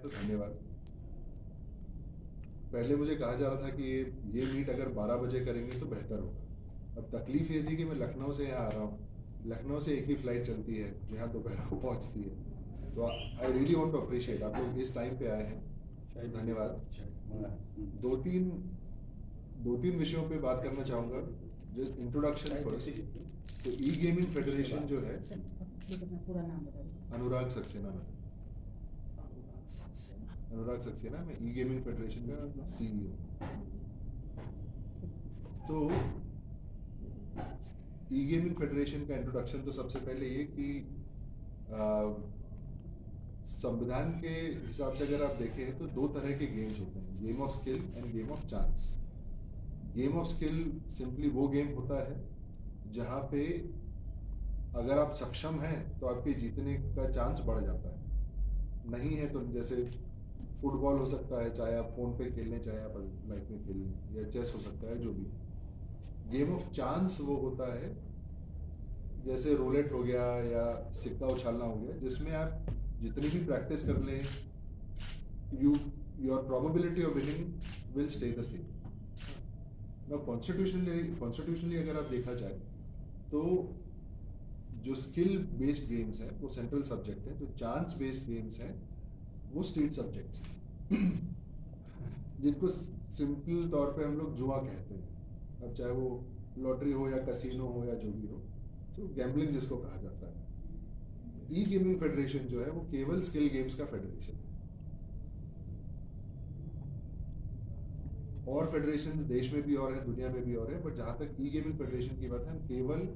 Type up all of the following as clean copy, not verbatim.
तो धन्यवाद। पहले मुझे कहा जा रहा था कि ये मीट अगर 12 बजे करेंगे तो बेहतर होगा। अब तकलीफ ये थी कि मैं लखनऊ से यहाँ आ रहा हूँ, लखनऊ से एक ही फ्लाइट चलती है जो यहाँ दोपहर को पहुँचती है। तो I really want to appreciate आप लोग इस टाइम पे आए हैं, धन्यवाद। दो तीन विषयों पे बात करना चाहूँगा। Just introduction first. तो ई गेमिंग फेडरेशन जो है, पूरा नाम बताइए। अनुराग सक्सेना मैं ई गेमिंग फेडरेशन का CEO। तो ई गेमिंग फेडरेशन का इंट्रोडक्शन तो सबसे पहले ये कि संविधान के हिसाब से अगर आप देखें तो दो तरह के गेम्स होते हैं, game of skill end game of chance. Game of skill simply वो गेम होता है जहाँ पे अगर आप सक्षम हैं तो आपके जीतने का चांस बढ़ जाता है, नहीं है तो जैसे फुटबॉल हो सकता है, चाहे आप फोन पे खेलने चाहे आप लाइफ में खेल लें, या चेस हो सकता है, जो भी। गेम ऑफ चांस वो होता है जैसे रोलेट हो गया या सिक्का उछालना हो गया, जिसमें आप जितनी भी प्रैक्टिस कर लें your probability of winning will stay the same. Constitutionally अगर आप देखा जाए तो जो स्किल बेस्ड गेम्स हैं वो सेंट्रल सब्जेक्ट है, जो चांस बेस्ड गेम्स हैं वो स्टेट सब्जेक्ट्स हैं जिनको सिंपल तौर पे हम लोग जुआ कहते हैं। अब चाहे वो लॉटरी हो या कसिनो हो या जो भी हो, तो गैम्बलिंग जिसको कहा जाता है। ई गेमिंग फेडरेशन जो है वो केवल स्किल गेम्स का फेडरेशन है। और फेडरेशन देश में भी और है, दुनिया में भी और है, बट जहाँ तक ई गेमिंग फेडरेशन की बात है, हम केवल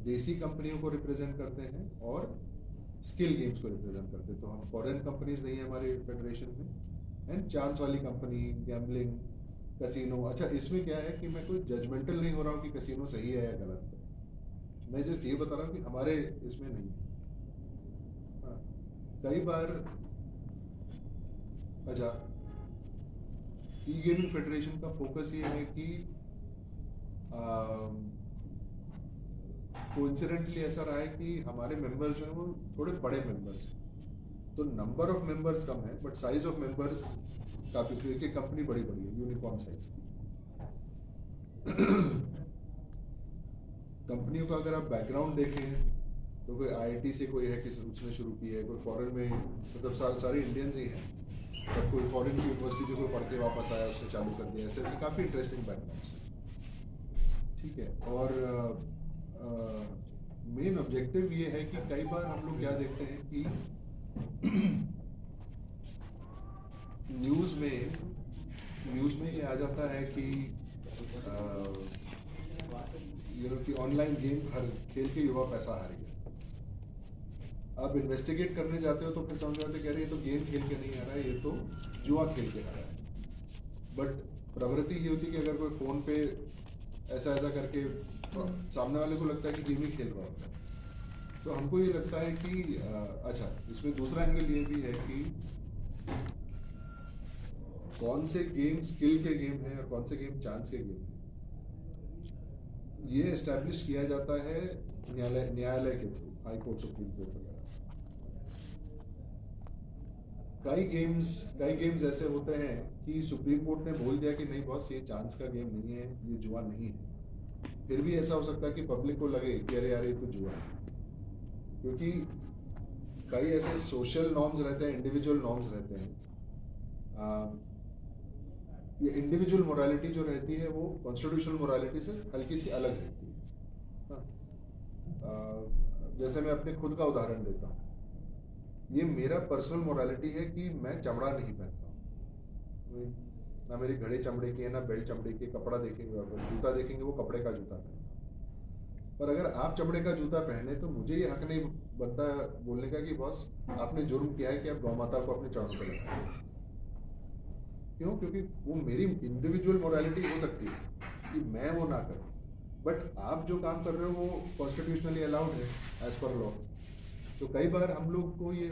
देसी कंपनियों को रिप्रेजेंट करते हैं और स्किल गेम्स को रिप्रेजेंट करते हैं। तो हम फॉरेन कंपनीज नहीं है हमारे फेडरेशन में। एंड चांस वाली कंपनी, गैम्बलिंग, कसिनो, अच्छा इसमें क्या है कि मैं कोई जजमेंटल नहीं हो रहा हूँ कि कसिनो सही है या गलत है, मैं जस्ट ये बता रहा हूँ कि हमारे इसमें नहीं है। हाँ, कई बार अच्छा ई गेमिंग फेडरेशन का फोकस ये है कि कोइंसिडेंटली ऐसा रहा है कि हमारे मेंबर्स जो हैं वो थोड़े बड़े मेंबर्स हैं, तो नंबर ऑफ मेंबर्स कम है बट साइज ऑफ मेंबर्स काफी, तो एक कंपनी बड़ी बड़ी है, यूनिकॉर्न साइज की। कंपनियों का अगर आप बैकग्राउंड देखें तो कोई IIT से कोई है कि उसने शुरू की है, कोई फॉरेन में, मतलब सारी इंडियंस ही हैं, तब कोई फॉरेन की यूनिवर्सिटी से कोई पढ़ के वापस आया उसने चालू कर दिया, ऐसे ऐसे काफ़ी इंटरेस्टिंग बैकग्राउंड है, ठीक है। और मेन ऑब्जेक्टिव ये है कि कई बार हम लोग क्या देखते हैं कि न्यूज़ में ये आ जाता है कि कि ऑनलाइन गेम खेल के युवा पैसा हार गया। आप इन्वेस्टिगेट करने जाते हो तो फिर समझ आते कह रहे ये तो गेम खेल के नहीं आ रहा है, ये तो जुआ खेल के आ रहा है। बट प्रवृत्ति ये होती है कि अगर कोई फ़ोन पे ऐसा करके तो सामने वाले को लगता है कि गेम ही खेल रहा होता है। तो हमको ये लगता है कि अच्छा, इसमें दूसरा एंगल ये भी है कि कौन से गेम स्किल के गेम हैं और कौन से गेम चांस के गेम हैं, ये एस्टैब्लिश किया जाता है न्यायालय के through, high court, supreme court वगैरह। कई गेम्स ऐसे होते हैं कि सुप्रीम कोर्ट ने बोल दिया कि नहीं बॉस ये चांस का गेम नहीं है, ये जुआ नहीं है, फिर भी ऐसा हो सकता है कि पब्लिक को लगे कि अरे यार ये तो जुआ है, क्योंकि कई ऐसे सोशल नॉर्म्स रहते हैं, इंडिविजुअल नॉर्म्स रहते हैं। ये इंडिविजुअल मोरालिटी जो रहती है वो कॉन्स्टिट्यूशनल मोरालिटी से हल्की सी अलग रहती है। जैसे मैं अपने खुद का उदाहरण देता हूँ, ये मेरा पर्सनल मोरालिटी है कि मैं चमड़ा नहीं पहनता हूँ, ना मेरी घड़े चमड़े की है ना बेल्ट चमड़े की, कपड़ा देखेंगे और जूता देखेंगे वो कपड़े का जूता पहनता हूँ। पर अगर आप चमड़े का जूता पहने तो मुझे ये हक नहीं बनता बोलने का कि बॉस आपने जुर्म किया है कि आप गौ माता को अपने चरणों पर लगाए। क्यों? क्योंकि वो मेरी इंडिविजुअल मोरालिटी हो सकती है कि मैं वो ना करूं, बट आप जो काम कर रहे हो वो कॉन्स्टिट्यूशनली अलाउड है एज पर लॉ। तो कई बार हम लोग को ये